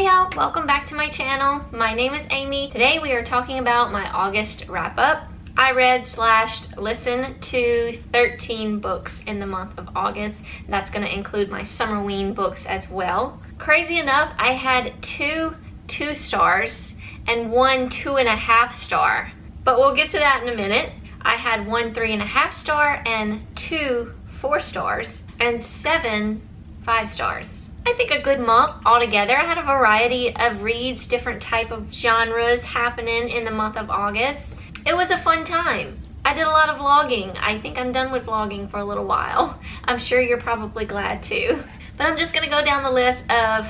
y'all, welcome back to my channel. My name is Amy. Today we are talking about my August wrap-up. I read/listened to 13 books in the month of August. That's going to include my Summerween books as well. Crazy enough, I had two 2 stars and one 2.5 star, but we'll get to that in a minute. I had one 3.5 star and 2 4 stars and 7 5 stars. I think a good month altogether. I had a variety of reads, different type of genres happening in the month of August. It was a fun time. I did a lot of vlogging. I think I'm done with vlogging for a little while. I'm sure you're probably glad too. But I'm just gonna go down the list of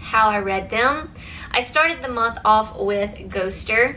how I read them. I started the month off with Ghoster.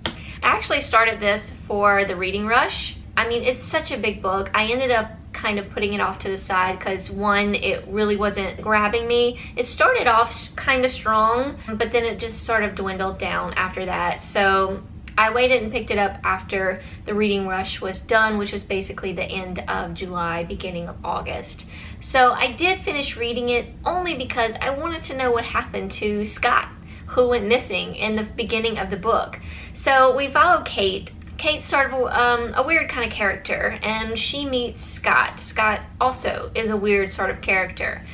I actually started this for the reading rush. I mean, it's such a big book. I ended up kind of putting it off to the side because one, it really wasn't grabbing me. It started off kind of strong, but then it just sort of dwindled down after that. So I waited and picked it up after the reading rush was done, which was basically the end of July, beginning of August. So I did finish reading it only because I wanted to know what happened to Scott, who went missing in the beginning of the book. So we followed Kate. Kate's sort of a weird kind of character, and she meets Scott. Scott also is a weird sort of character.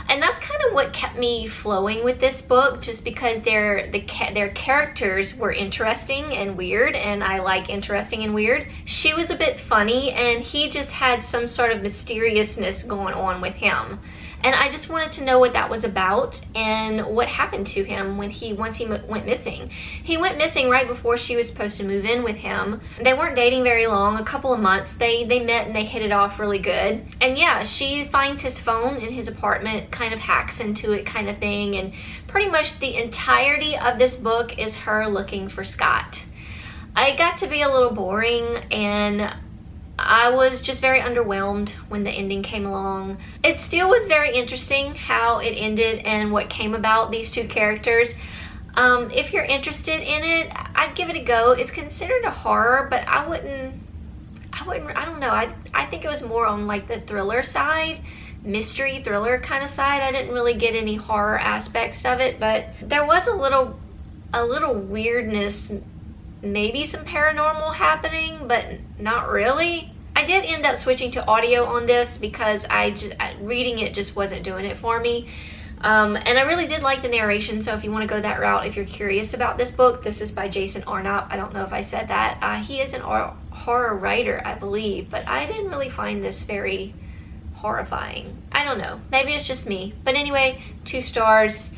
And that's kind of what kept me flowing with this book, just because their characters were interesting and weird, and I like interesting and weird. She was a bit funny, and he just had some sort of mysteriousness going on with him. And I just wanted to know what that was about and what happened to him once he went missing. He went missing right before she was supposed to move in with him. They weren't dating very long, a couple of months. They met and they hit it off really good. And yeah, she finds his phone in his apartment, kind of hacks into it kind of thing. And pretty much the entirety of this book is her looking for Scott. It got to be a little boring, and I was just very underwhelmed when the ending came along. It still was very interesting how it ended and what came about these two characters. If you're interested in it, I'd give it a go. It's considered a horror, but I don't know. I think it was more on like the thriller side, mystery thriller kind of side. I didn't really get any horror aspects of it, but there was a little weirdness, maybe some paranormal happening, but not really. I did end up switching to audio on this because reading it just wasn't doing it for me. And I really did like the narration, so if you want to go that route, if you're curious about this book, this is by Jason Arnott. I don't know if I said that. He is an horror writer, I believe, but I didn't really find this very horrifying. I don't know. Maybe it's just me. But anyway, 2 stars.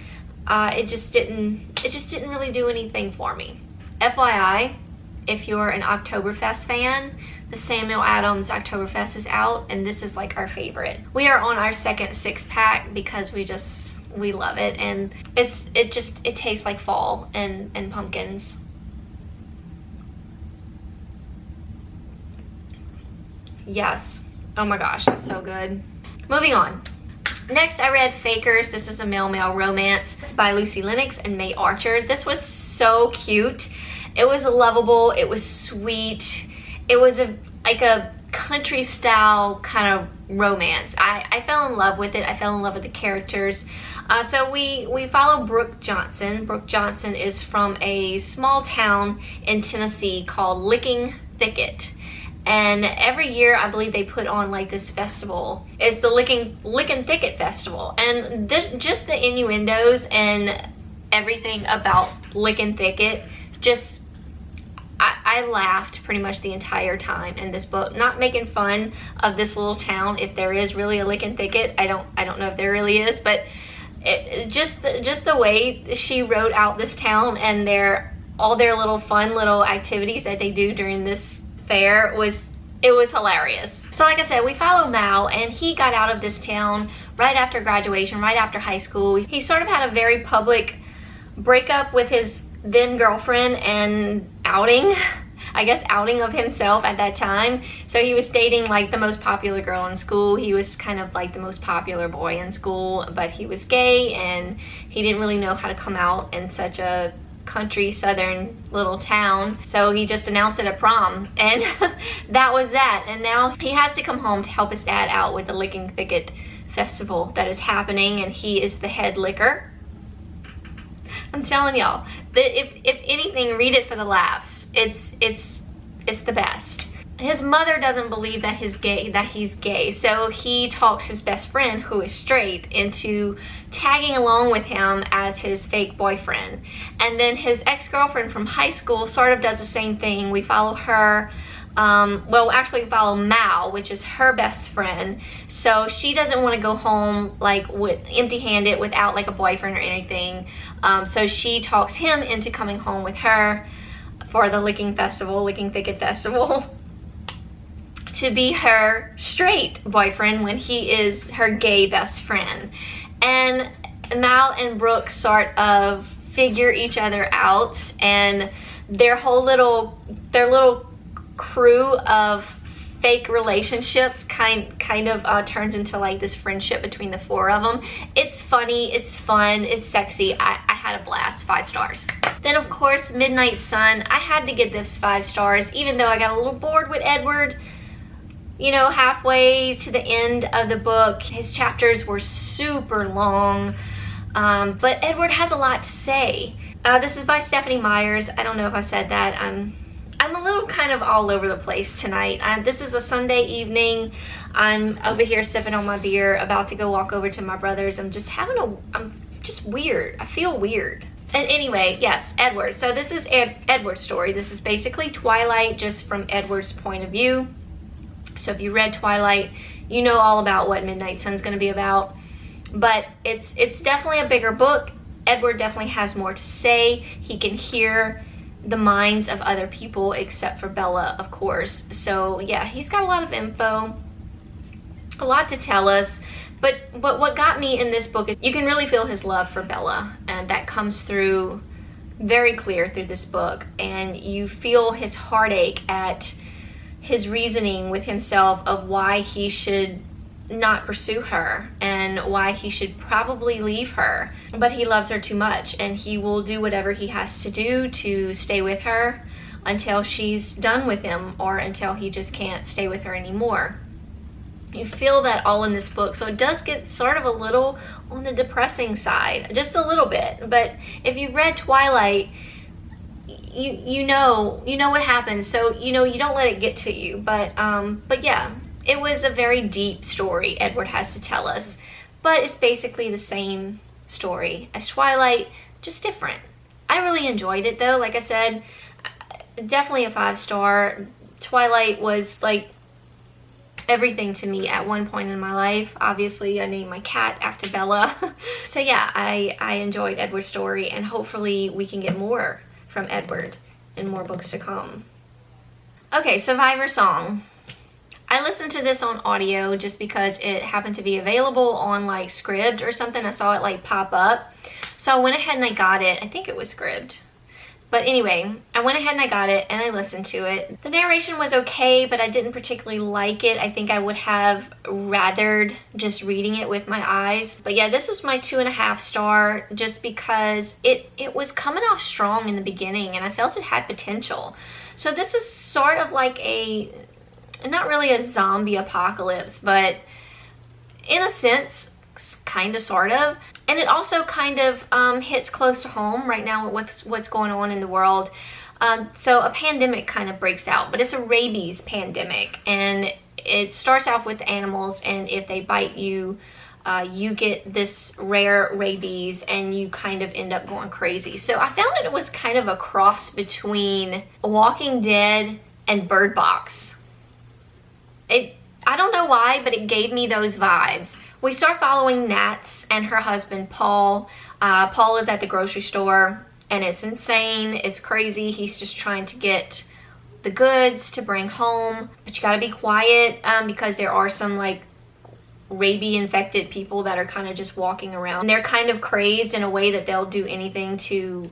It just didn't really do anything for me. FYI, if you're an Oktoberfest fan, the Samuel Adams Oktoberfest is out, and this is like our favorite. We are on our second 6-pack because we love it, and it tastes like fall and pumpkins. Yes. Oh my gosh, that's so good. Moving on. Next, I read Fakers. This is a male-male romance. It's by Lucy Lennox and May Archer. This was so cute. It was lovable. It was sweet. It was like a country style kind of romance. I fell in love with it. I fell in love with the characters. So we follow Brooke Johnson. Brooke Johnson is from a small town in Tennessee called Licking Thicket. And every year, I believe they put on like this festival. It's the Licking Thicket Festival. And just the innuendos and everything about Licking Thicket, just, I laughed pretty much the entire time in this book. Not making fun of this little town, if there is really a Licking Thicket. I don't know if there really is, but just the way she wrote out this town and all their little fun little activities that they do during this fair was hilarious. So like I said, we follow Mal, and he got out of this town right after graduation, right after high school. He sort of had a very public breakup with his then girlfriend and outing of himself at that time. So he was dating like the most popular girl in school. He was kind of like the most popular boy in school, but he was gay, and he didn't really know how to come out in such a country southern little town, so he just announced it at prom, and that was that. And now he has to come home to help his dad out with the Licking Thicket festival that is happening, and he is the head licker. I'm telling y'all that if anything, read it for the laughs. It's the best. His mother doesn't believe that he's gay, so he talks his best friend, who is straight, into tagging along with him as his fake boyfriend. And then his ex-girlfriend from high school sort of does the same thing. We follow her. Well, actually we follow Mal, which is her best friend. So she doesn't want to go home like empty-handed without like a boyfriend or anything. So she talks him into coming home with her for the Licking Thicket Festival, to be her straight boyfriend when he is her gay best friend. And Mal and Brooke sort of figure each other out, and their little crew of fake relationships kind of turns into like this friendship between the four of them. It's funny, it's fun, it's sexy. I had a blast. 5 stars. Then of course, Midnight Sun. I had to give this 5 stars, even though I got a little bored with Edward. You know, halfway to the end of the book, his chapters were super long, but Edward has a lot to say. This is by Stephanie Myers. I don't know if I said that. I'm a little kind of all over the place tonight. This is a Sunday evening. I'm over here sipping on my beer, about to go walk over to my brother's. I'm just weird. I feel weird. And anyway, yes, Edward. So this is Edward's story. This is basically Twilight, just from Edward's point of view. So if you read Twilight, you know all about what Midnight Sun's going to be about. But it's definitely a bigger book. Edward definitely has more to say. He can hear the minds of other people, except for Bella, of course. So yeah, he's got a lot of info, a lot to tell us. But what got me in this book is you can really feel his love for Bella, and that comes through very clear through this book. And you feel his heartache at his reasoning with himself of why he should not pursue her and why he should probably leave her. But he loves her too much, and he will do whatever he has to do to stay with her until she's done with him, or until he just can't stay with her anymore. You feel that all in this book. So it does get sort of a little on the depressing side, just a little bit. But if you read Twilight, you know what happens, so you don't let it get to you. But yeah, it was a very deep story Edward has to tell us, but it's basically the same story as Twilight, just different. I really enjoyed it though. Like I said, definitely a 5-star. Twilight was like everything to me at one point in my life. Obviously, I named my cat after Bella. So yeah, I enjoyed Edward's story, and hopefully we can get more from Edward and more books to come. Okay, Survivor Song. I listened to this on audio just because it happened to be available on like Scribd or something. I saw it like pop up. So I went ahead and I got it. I think it was Scribd. But anyway, I went ahead and I got it and I listened to it. The narration was okay, but I didn't particularly like it. I think I would have rathered just reading it with my eyes. But yeah, this was my 2.5 star, just because it was coming off strong in the beginning and I felt it had potential. So this is sort of like not really a zombie apocalypse, but in a sense, kind of, sort of. And it also kind of hits close to home right now with what's going on in the world. So a pandemic kind of breaks out, but it's a rabies pandemic, and it starts off with animals, and if they bite you, you get this rare rabies and you kind of end up going crazy. So I found that it was kind of a cross between Walking Dead and Bird Box. I don't know why, but it gave me those vibes. We start following Nats and her husband, Paul. Paul is at the grocery store, and it's insane. It's crazy. He's just trying to get the goods to bring home. But you gotta be quiet because there are some like rabies infected people that are kind of just walking around. And they're kind of crazed in a way that they'll do anything to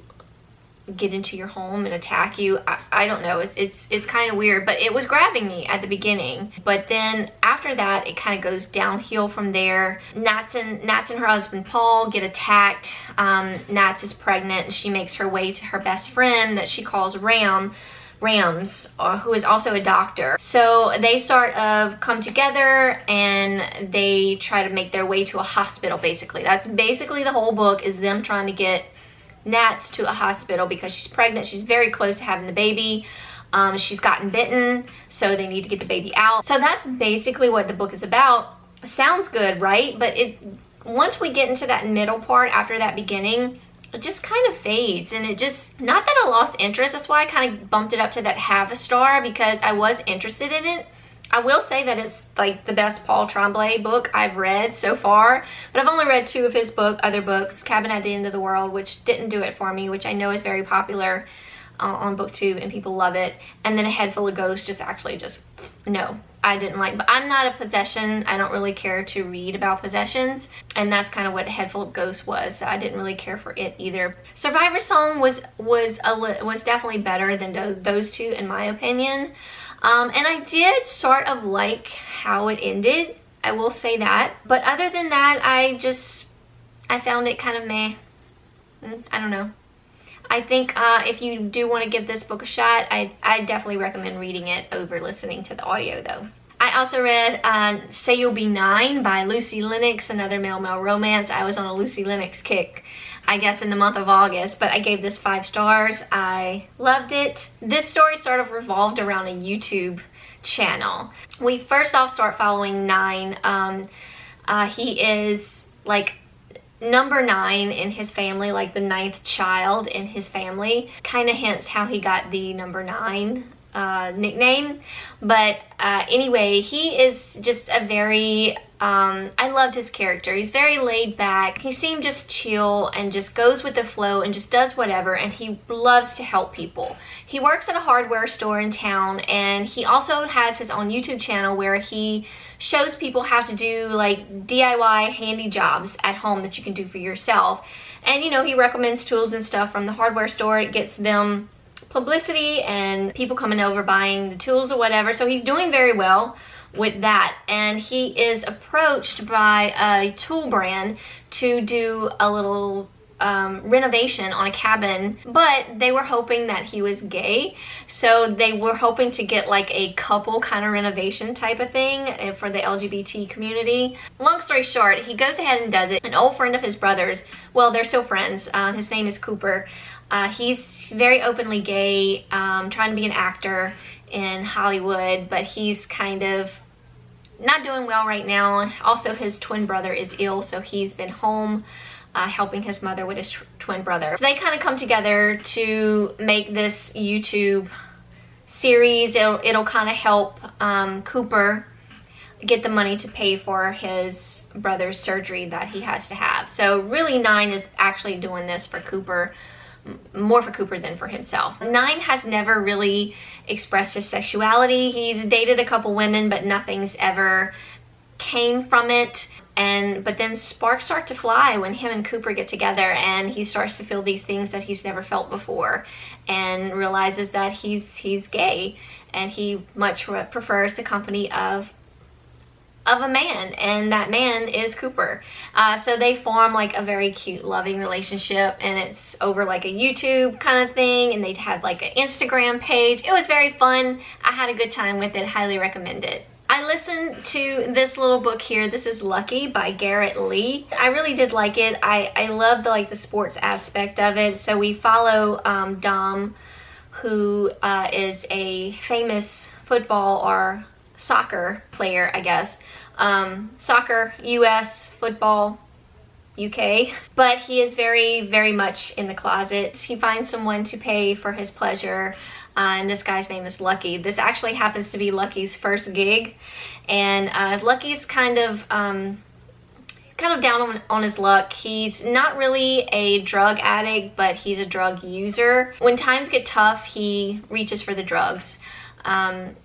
get into your home and attack you. I don't know, it's kind of weird, but it was grabbing me at the beginning. But then after that, it kind of goes downhill from there. Nats and her husband Paul get attacked. Nats is pregnant, and she makes her way to her best friend that she calls Rams, who is also a doctor. So they sort of come together and they try to make their way to a hospital, basically. That's basically the whole book, is them trying to get gnats to a hospital because she's pregnant. She's very close to having the baby. She's gotten bitten, so they need to get the baby out. So that's basically what the book is about. Sounds good, right? But once we get into that middle part after that beginning, it just kind of fades, and it just, not that I lost interest, that's why I kind of bumped it up to that half a star, because I was interested in it. I will say that it's like the best Paul Tremblay book I've read so far, but I've only read 2 of his other books, Cabin at the End of the World, which didn't do it for me, which I know is very popular on BookTube and people love it, and then A Head Full of Ghosts no, I didn't like. But I'm not a possession, I don't really care to read about possessions, and that's kind of what A Head Full of Ghosts was, so I didn't really care for it either. Survivor Song was definitely better than those 2 in my opinion. And I did sort of like how it ended, I will say that. But other than that, I found it kind of meh. I don't know. I think if you do want to give this book a shot, I definitely recommend reading it over listening to the audio though. I also read Say You'll Be Nine by Lucy Lennox, another male romance. I was on a Lucy Lennox kick, I guess, in the month of August, but I gave this 5 stars. I loved it. This story sort of revolved around a YouTube channel. We first off start following Nine. He is like number 9 in his family, like the 9th child in his family. Kind of hints how he got the number 9 nickname. But anyway, he is just a very I loved his character. He's very laid back. He seemed just chill and just goes with the flow and just does whatever, and he loves to help people. He works at a hardware store in town, and he also has his own YouTube channel where he shows people how to do like DIY handy jobs at home that you can do for yourself. And you know, he recommends tools and stuff from the hardware store. It gets them publicity and people coming over buying the tools or whatever. So he's doing very well with that, and he is approached by a tool brand to do a little renovation on a cabin, but they were hoping that he was gay, so they were hoping to get like a couple kind of renovation type of thing for the LGBT community. Long story short, he goes ahead and does it. An old friend of his brother's, well, they're still friends, his name is Cooper. He's very openly gay, trying to be an actor in Hollywood, but he's kind of not doing well right now. Also, his twin brother is ill, so he's been home helping his mother with his twin brother. So they kind of come together to make this YouTube series. It'll kind of help Cooper get the money to pay for his brother's surgery that he has to have. So really, Nine is actually doing this for Cooper, more for Cooper than for himself. Nine has never really expressed his sexuality. He's dated a couple women, but nothing's ever came from it. But then sparks start to fly when him and Cooper get together, and he starts to feel these things that he's never felt before, and realizes that he's gay, and he much prefers the company of a man, and that man is Cooper. So they form like a very cute, loving relationship, and it's over like a YouTube kind of thing, and they have like an Instagram page. It was very fun. I had a good time with it. Highly recommend it. I listened to this little book here. This is Lucky by Garrett Lee. I really did like it. I love the sports aspect of it. So we follow Dom, who is a famous football or soccer player, I guess. Soccer, US, football, UK. But he is very, very much in the closet. He finds someone to pay for his pleasure. And this guy's name is Lucky. This actually happens to be Lucky's first gig, and Lucky's kind of down on his luck. He's not really a drug addict, but he's a drug user. When times get tough, he reaches for the drugs.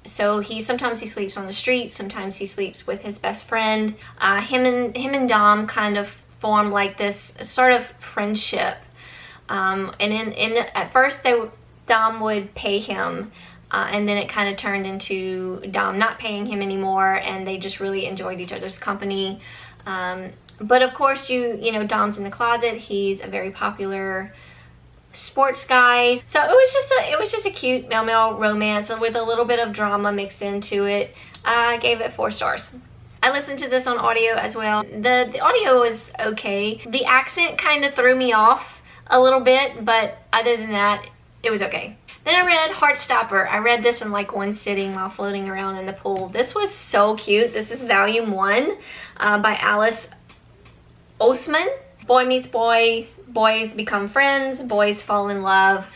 So sometimes he sleeps on the street, sometimes he sleeps with his best friend. Him and Dom kind of form like this sort of friendship. At first Dom would pay him, and then it kind of turned into Dom not paying him anymore, and they just really enjoyed each other's company. But of course, you know, Dom's in the closet. He's a very popular sports guy. So it was just a cute male romance with a little bit of drama mixed into it. I gave it 4 stars. I listened to this on audio as well. The audio was okay. The accent kind of threw me off a little bit, but other than that, it was okay. Then I read Heartstopper. I read this in like one sitting while floating around in the pool. This was so cute. This is volume 1 by Alice Oseman. Boy meets boy, boys become friends, boys fall in love.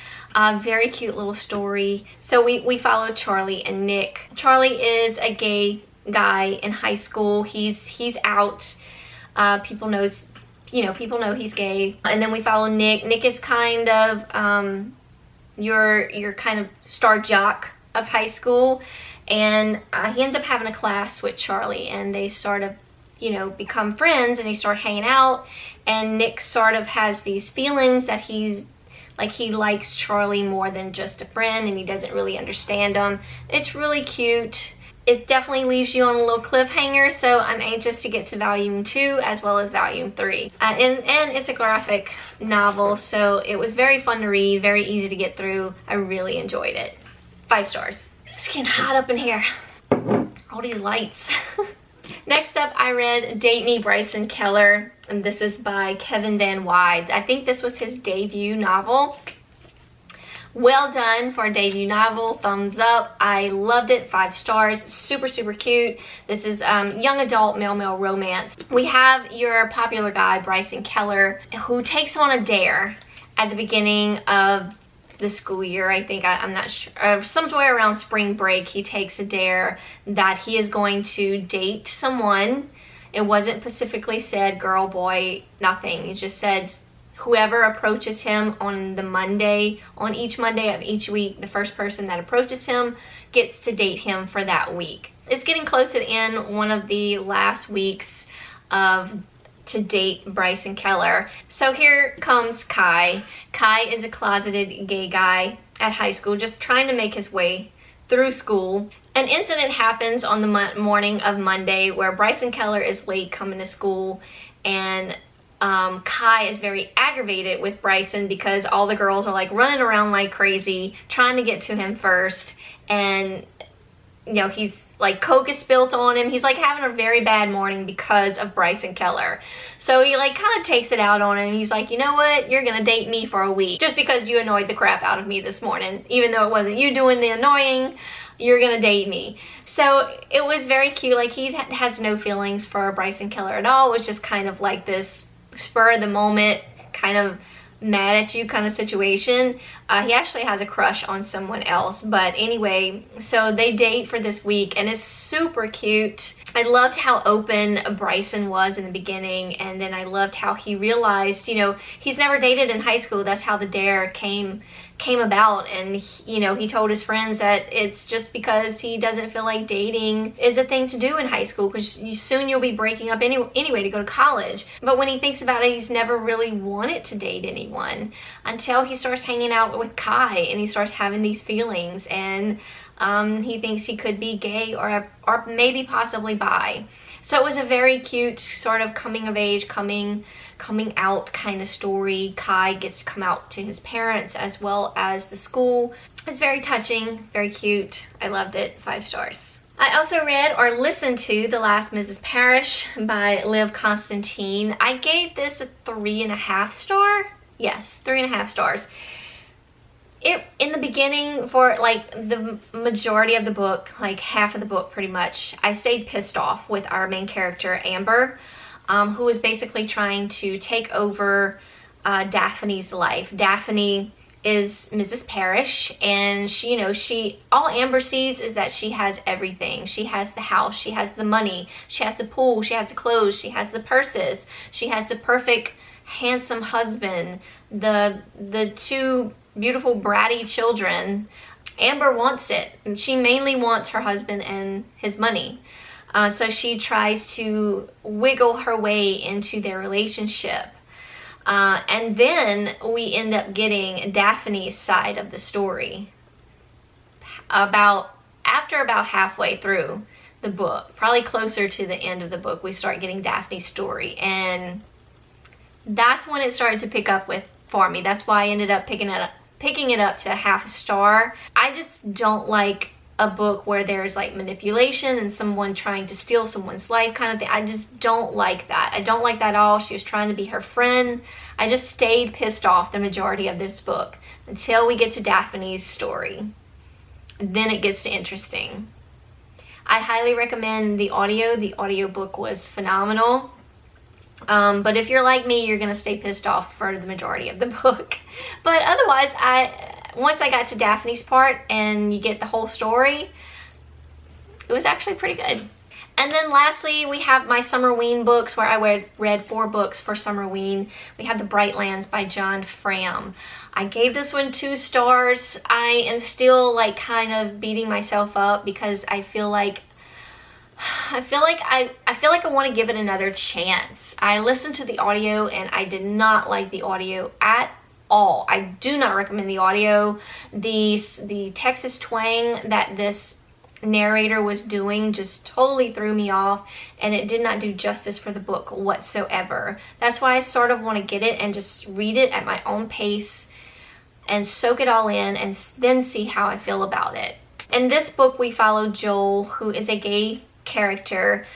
Very cute little story. So we follow Charlie and Nick. Charlie is a gay guy in high school. He's out. People know he's gay. And then we follow Nick. Nick is kind of your kind of star jock of high school, and he ends up having a class with Charlie, and they sort of become friends, and they start hanging out, and Nick sort of has these feelings that he likes Charlie more than just a friend, and he doesn't really understand him. It's really cute. It definitely leaves you on a little cliffhanger, so I'm anxious to get to volume 2 as well as volume 3. And it's a graphic novel, so it was very fun to read, very easy to get through. I really enjoyed it. 5 stars. It's getting hot up in here. All these lights. Next up, I read Date Me, Bryson Keller, and this is by Kevin Van Wide. I think this was his debut novel. Well done for a debut novel. Thumbs up. I loved it. 5 stars. Super, super cute. This is young adult male romance. We have your popular guy, Bryson Keller, who takes on a dare at the beginning of the school year. I think, I'm not sure, somewhere around spring break, he takes a dare that he is going to date someone. It wasn't specifically said girl, boy, nothing. It just said whoever approaches him on each Monday of each week, the first person that approaches him gets to date him for that week. It's getting close to the end, one of the last weeks to date Bryson Keller. So here comes Kai. Kai is a closeted gay guy at high school, just trying to make his way through school. An incident happens on the morning of Monday where Bryson Keller is late coming to school, and Kai is very aggravated with Bryson because all the girls are like running around like crazy trying to get to him first, and he's like, coke is spilt on him. He's like having a very bad morning because of Bryson Keller. So he like kind of takes it out on him. He's like, you know what, you're gonna date me for a week just because you annoyed the crap out of me this morning, even though it wasn't you doing the annoying. You're gonna date me. So it was very cute. Like, he has no feelings for Bryson Keller at all. It was just kind of like this spur of the moment, kind of mad at you kind of situation. He actually has a crush on someone else, but anyway, so they date for this week, and it's super cute. I loved how open Bryson was in the beginning, and then I loved how he realized, he's never dated in high school. That's how the dare came about, and he told his friends that it's just because he doesn't feel like dating is a thing to do in high school, because soon you'll be breaking up anyway to go to college. But when he thinks about it, he's never really wanted to date anyone until he starts hanging out with Kai, and he starts having these feelings, and he thinks he could be gay or maybe possibly bi. So it was a very cute sort of coming of age, coming out kind of story. Kai gets to come out to his parents as well as the school. It's very touching, very cute. I loved it. 5 stars. I also read or listened to The Last Mrs Parrish by Liv Constantine. I gave this a 3.5 star. Yes, 3.5 stars. In the beginning, for like the majority of the book, like half of the book pretty much, I stayed pissed off with our main character, Amber, who is basically trying to take over Daphne's life. Daphne is Mrs. Parrish, and all Amber sees is that she has everything. She has the house, she has the money, she has the pool, she has the clothes, she has the purses, she has the perfect handsome husband, the 2 beautiful bratty children. Amber wants it. She mainly wants her husband and his money. So she tries to wiggle her way into their relationship. And then we end up getting Daphne's side of the story. After about halfway through the book, probably closer to the end of the book, we start getting Daphne's story. And that's when it started to pick up for me. That's why I ended up picking it up to 0.5 star. I just don't like a book where there's like manipulation and someone trying to steal someone's life kind of thing. I just don't like that. I don't like that at all. She was trying to be her friend. I just stayed pissed off the majority of this book until we get to Daphne's story. Then it gets to interesting. I highly recommend the audio. The audiobook was phenomenal. But if you're like me, you're gonna stay pissed off for the majority of the book. But otherwise, once I got to Daphne's part and you get the whole story, it was actually pretty good. And then lastly, we have my Summerween books, where I read 4 books for Summerween. We have the Brightlands by John Fram. I gave this one 2 stars. I am still like kind of beating myself up because I feel like I want to give it another chance. I listened to the audio and I did not like the audio at all. I do not recommend the audio. The Texas twang that this narrator was doing just totally threw me off, and it did not do justice for the book whatsoever. That's why I sort of want to get it and just read it at my own pace and soak it all in and then see how I feel about it. In this book, we follow Joel, who is a gay character.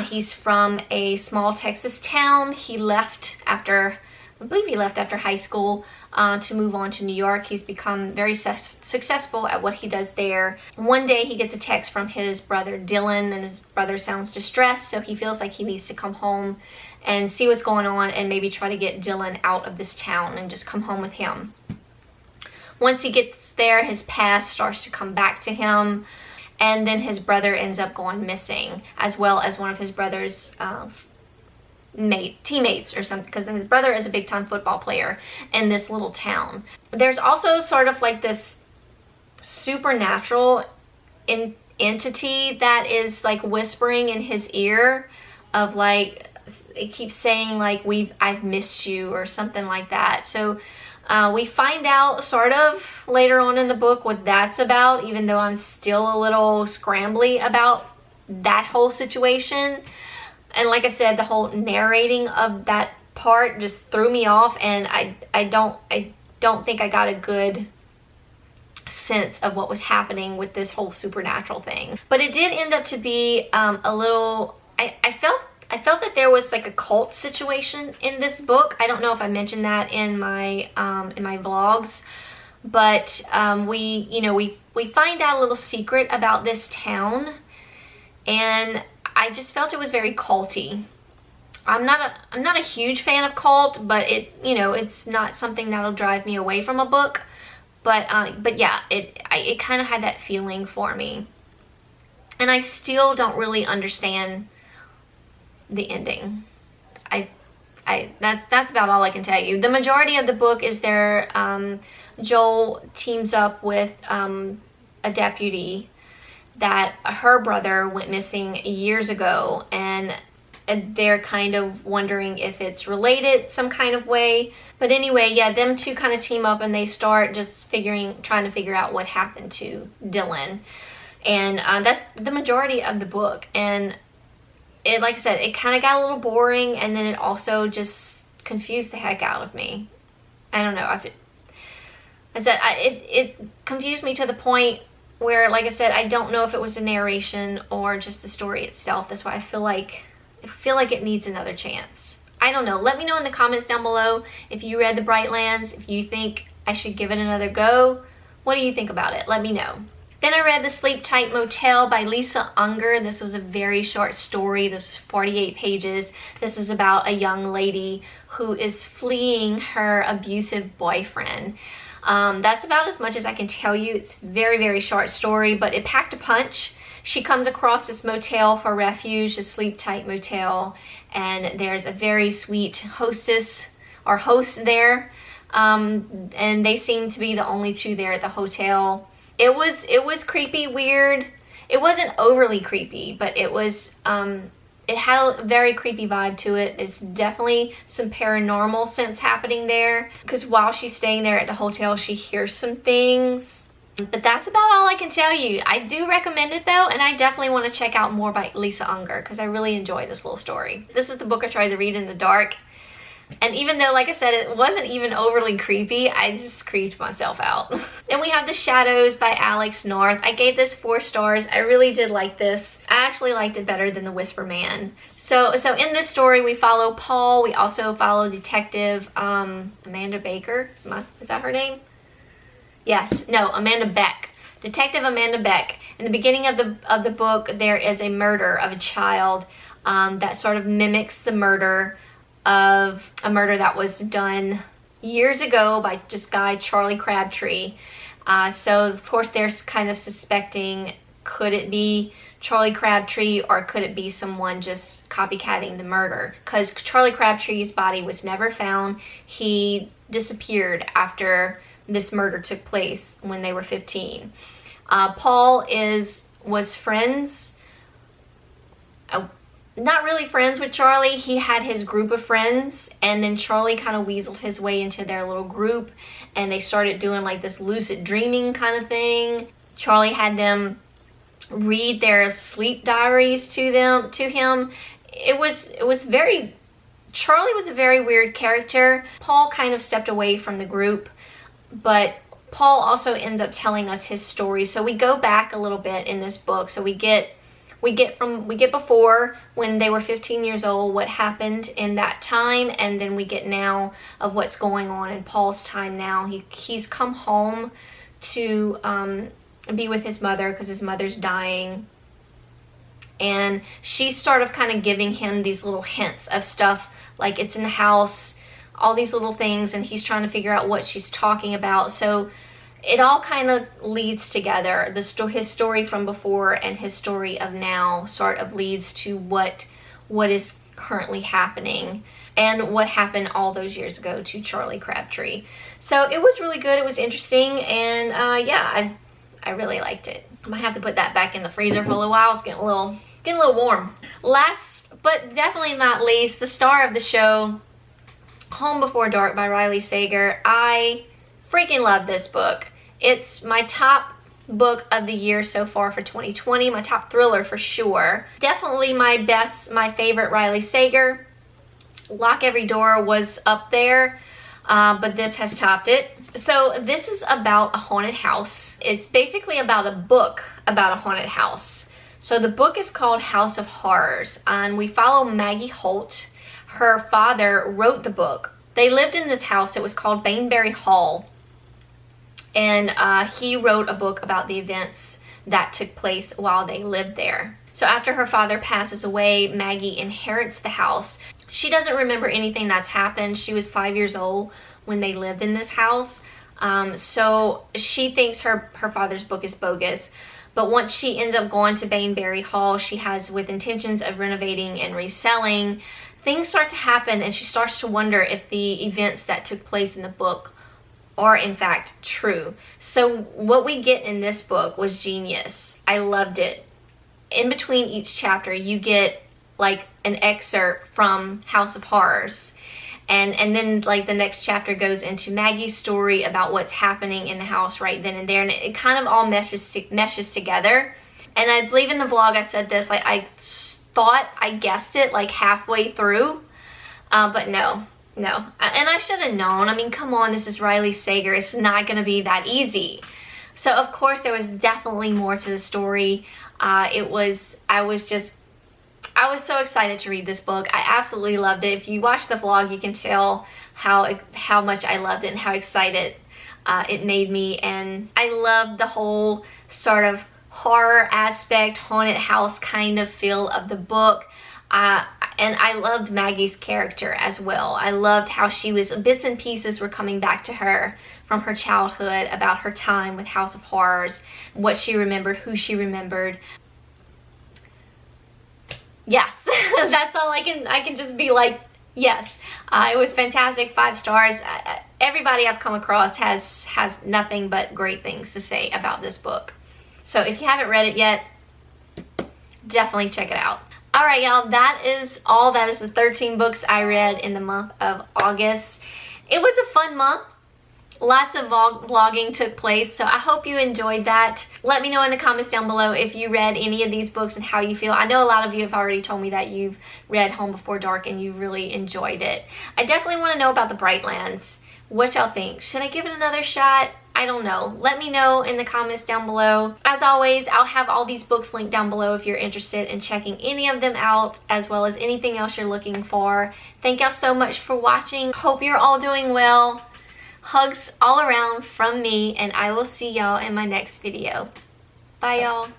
He's from a small Texas town. He left after, I believe he left after high school to move on to New York. He's become very successful at what he does there. One day he gets a text from his brother Dylan, and his brother sounds distressed, so he feels like he needs to come home and see what's going on and maybe try to get Dylan out of this town and just come home with him. Once he gets there, his past starts to come back to him, and then his brother ends up going missing, as well as one of his brother's teammates or something, because his brother is a big time football player in this little town. There's also sort of like this supernatural entity that is like whispering in his ear of like, it keeps saying like, I've missed you or something like that. So we find out sort of later on in the book what that's about, even though I'm still a little scrambly about that whole situation. And like I said, the whole narrating of that part just threw me off, and I don't think I got a good sense of what was happening with this whole supernatural thing. But it did end up to be a little, I felt that there was like a cult situation in this book. I don't know if I mentioned that in my vlogs, but we find out a little secret about this town, and I just felt it was very culty. I'm not a huge fan of cult, but it's not something that'll drive me away from a book. But yeah, it kind of had that feeling for me, and I still don't really understand the ending. That's about all I can tell you. The majority of the book is there. Joel teams up with a deputy that her brother went missing years ago, and they're kind of wondering if it's related some kind of way. But anyway, yeah, them two kind of team up and they start just trying to figure out what happened to Dylan. And that's the majority of the book. And it, like I said, it kind of got a little boring, and then it also just confused the heck out of me. I don't know. It confused me to the point where, like I said, I don't know if it was the narration or just the story itself. That's why I feel like it needs another chance. I don't know. Let me know in the comments down below if you read the Brightlands, if you think I should give it another go. What do you think about it? Let me know. Then I read The Sleep Tight Motel by Lisa Unger. This was a very short story. This is 48 pages. This is about a young lady who is fleeing her abusive boyfriend. That's about as much as I can tell you. It's a very, very short story, but it packed a punch. She comes across this motel for refuge, the Sleep Tight Motel, and there's a very sweet hostess or host there, and they seem to be the only two there at the hotel. It was creepy, weird. It wasn't overly creepy, but it was it had a very creepy vibe to it. It's definitely some paranormal sense happening there, because while she's staying there at the hotel, she hears some things. But that's about all I can tell you. I do recommend it though, and I definitely want to check out more by Lisa Unger because I really enjoy this little story. This is the book I tried to read in the dark. And even though, like I said, it wasn't even overly creepy, I just creeped myself out. Then we have The Shadows by Alex North. I gave this 4 stars. I really did like this. I actually liked it better than The Whisper Man. So in this story, we follow Paul. We also follow Detective Amanda Baker. Is that her name? Yes. No, Amanda Beck. Detective Amanda Beck. In the beginning of the book, there is a murder of a child that sort of mimics the murder of a murder that was done years ago by this guy Charlie Crabtree. So of course they're kind of suspecting, could it be Charlie Crabtree or could it be someone just copycatting the murder? Because Charlie Crabtree's body was never found. He disappeared after this murder took place when they were 15. Paul was friends, not really friends with Charlie. He had his group of friends, and then Charlie kind of weaseled his way into their little group, and they started doing like this lucid dreaming kind of thing. Charlie had them read their sleep diaries to him. Charlie was a very weird character. Paul kind of stepped away from the group, but Paul also ends up telling us his story. So we go back a little bit in this book. So we get before when they were 15 years old, what happened in that time, and then we get now of what's going on in Paul's time now. He's come home to be with his mother because his mother's dying, and she's sort of kind of giving him these little hints of stuff, like it's in the house, all these little things, and he's trying to figure out what she's talking about. So it all kind of leads together. His story from before and his story of now sort of leads to what is currently happening and what happened all those years ago to Charlie Crabtree. So it was really good. It was interesting, and yeah, I really liked it. I might have to put that back in the freezer for a little while. It's getting a little warm. Last but definitely not least, the star of the show, Home Before Dark by Riley Sager. I freaking love this book. It's my top book of the year so far for 2020, my top thriller for sure. Definitely my favorite Riley Sager. Lock Every Door was up there, but this has topped it. So this is about a haunted house. It's basically about a book about a haunted house. So the book is called House of Horrors, and we follow Maggie Holt. Her father wrote the book. They lived in this house. It was called Bainbury Hall. And he wrote a book about the events that took place while they lived there. So after her father passes away, Maggie inherits the house. She doesn't remember anything that's happened. She was 5 years old when they lived in this house. So she thinks her father's book is bogus. But once she ends up going to Bainbury Hall, she has with intentions of renovating and reselling, things start to happen, and she starts to wonder if the events that took place in the book are in fact true. So what we get in this book was genius. I loved it. In between each chapter, you get like an excerpt from House of Horrors. And then like the next chapter goes into Maggie's story about what's happening in the house right then and there. And it kind of all meshes together. And I believe in the vlog I said this, like I thought I guessed it like halfway through. But no. And I should have known. I mean, come on, this is Riley Sager. It's not going to be that easy. So of course there was definitely more to the story. I was so excited to read this book. I absolutely loved it. If you watch the vlog, you can tell how much I loved it and how excited it made me. And I loved the whole sort of horror aspect, haunted house kind of feel of the book. And I loved Maggie's character as well. I loved how bits and pieces were coming back to her from her childhood about her time with House of Horrors, what she remembered, who she remembered. Yes, that's all I can just be like, yes. It was fantastic, 5 stars. Everybody I've come across has nothing but great things to say about this book. So if you haven't read it yet, definitely check it out. All right, y'all, that is all. That is the 13 books I read in the month of August. It was a fun month. Lots of vlogging took place, so I hope you enjoyed that. Let me know in the comments down below if you read any of these books and how you feel. I know a lot of you have already told me that you've read Home Before Dark and you really enjoyed it. I definitely want to know about the Brightlands. What y'all think? Should I give it another shot? I don't know. Let me know in the comments down below. As always, I'll have all these books linked down below if you're interested in checking any of them out, as well as anything else you're looking for. Thank y'all so much for watching. Hope you're all doing well. Hugs all around from me, and I will see y'all in my next video. Bye, y'all.